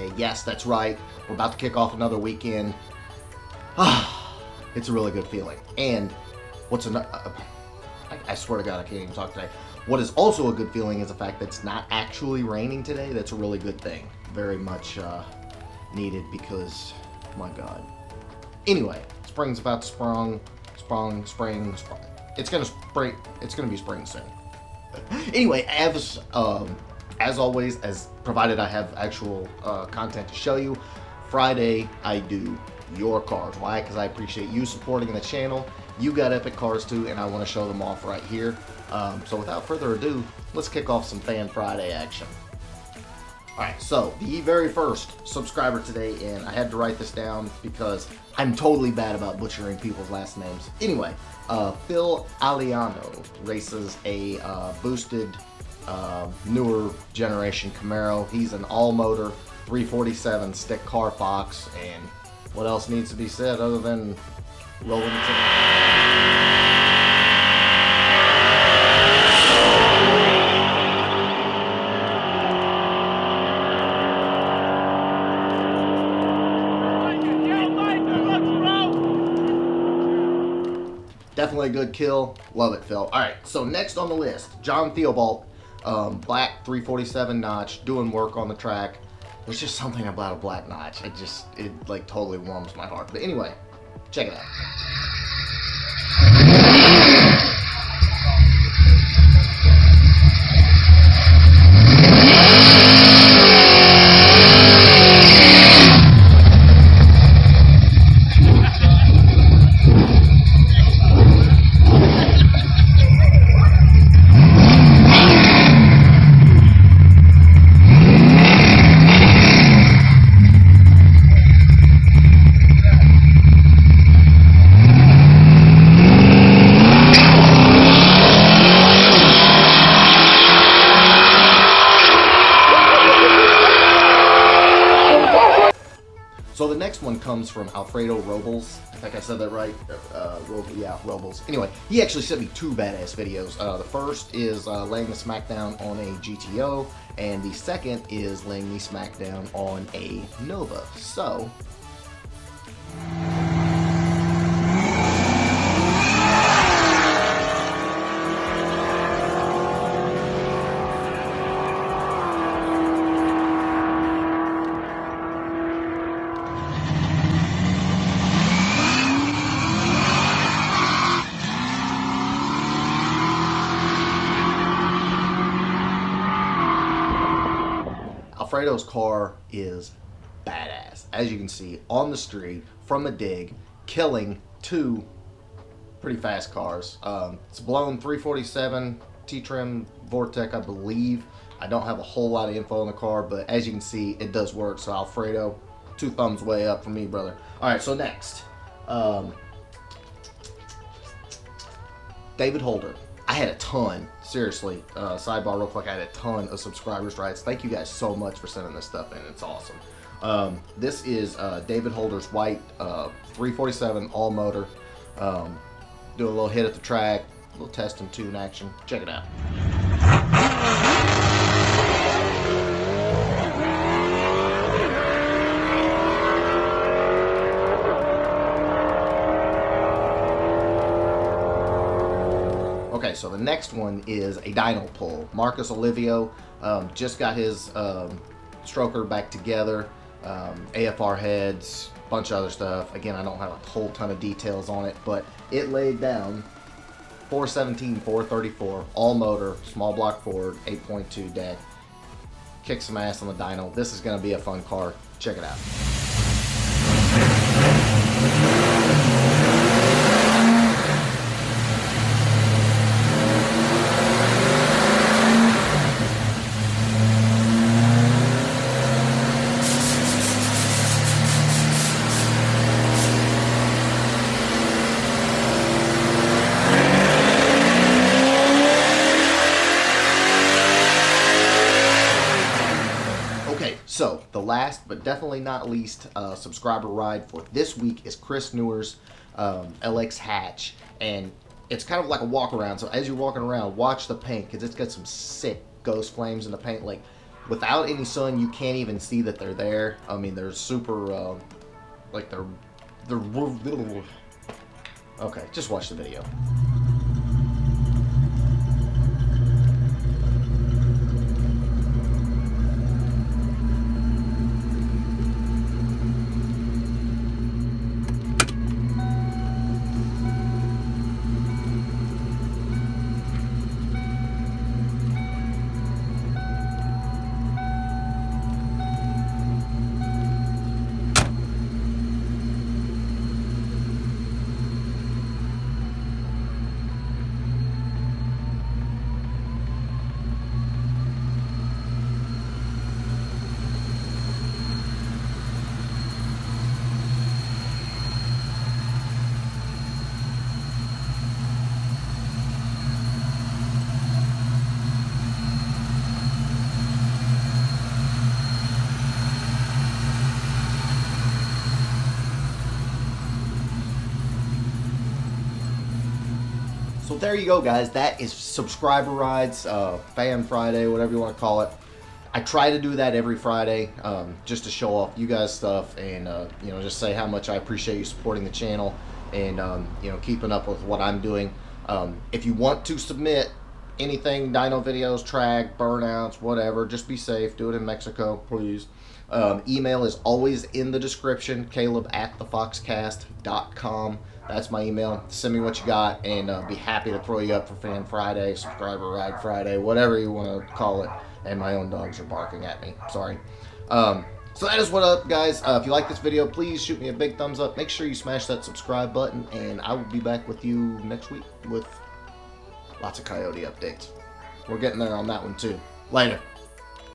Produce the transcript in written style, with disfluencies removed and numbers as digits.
Friday. Yes, that's right. We're about to kick off another weekend. It's a really good feeling. And what's another... I swear to God, I can't even talk today. What is also a good feeling is the fact that it's not actually raining today. That's a really good thing. Very much needed because, my God. Anyway, spring's about to spring. It's gonna spring. It's gonna be spring soon. Anyway, as always, as provided I have actual content to show you, Friday I do your cars. Why? Because I appreciate you supporting the channel. You got epic cars too, and I want to show them off right here. So without further ado, let's kick off some Fan Friday action. Alright, so the very first subscriber today, and I had to write this down because I'm totally bad about butchering people's last names. Anyway, Phil Aliano races a boosted newer generation Camaro. He's an all-motor 347 stick car Fox, and what else needs to be said other than rolling the tape? Definitely a good kill. Love it, Phil. Alright, so next on the list, John Theobald, black 347 notch, doing work on the track. There's just something about a black notch. It like totally warms my heart. But anyway, check it out. So the next one comes from Alfredo Robles. I think I said that right. Yeah, Robles. Anyway, he actually sent me two badass videos. The first is laying the smackdown on a GTO, and the second is laying the smackdown on a Nova. So... Alfredo's car is badass. As you can see, on the street, from a dig, killing two pretty fast cars. It's a blown 347 T-Trim Vortec, I believe. I don't have a whole lot of info on the car, but as you can see, it does work. So Alfredo, two thumbs way up for me, brother. Alright, so next. David Holder. I had a ton, seriously, sidebar real quick, I had a ton of subscribers' rights. Thank you guys so much for sending this stuff in, it's awesome. This is David Holder's white 347 all-motor. Do a little hit at the track, a little test and tune action. Check it out. Okay, so the next one is a dyno pull. Marcus Olivio just got his stroker back together, AFR heads, bunch of other stuff. Again, I don't have a whole ton of details on it, but it laid down 417, 434, all motor, small block Ford, 8.2 deck. Kick some ass on the dyno. This is going to be a fun car. Check it out. So, the last but definitely not least subscriber ride for this week is Chris Newer's LX hatch. And it's kind of like a walk around. So as you're walking around, watch the paint, because it's got some sick ghost flames in the paint. Like, without any sun, you can't even see that they're there. I mean, they're super, like they're, okay, just watch the video. So there you go, guys. That is subscriber rides, fan Friday, whatever you want to call it. I try to do that every Friday, just to show off you guys stuff and you know, just say how much I appreciate you supporting the channel and you know, keeping up with what I'm doing. If you want to submit anything, dyno videos, track, burnouts, whatever, just be safe. Do it in Mexico, please. Email is always in the description, caleb@thefoxcast.com. That's my email. Send me what you got, and be happy to throw you up for Fan Friday, Subscriber Ride Friday, whatever you want to call it. And my own dogs are barking at me. Sorry. So that is what up, guys. If you like this video, please shoot me a big thumbs up. Make sure you smash that subscribe button, and I will be back with you next week with lots of coyote updates. We're getting there on that one, too. Later.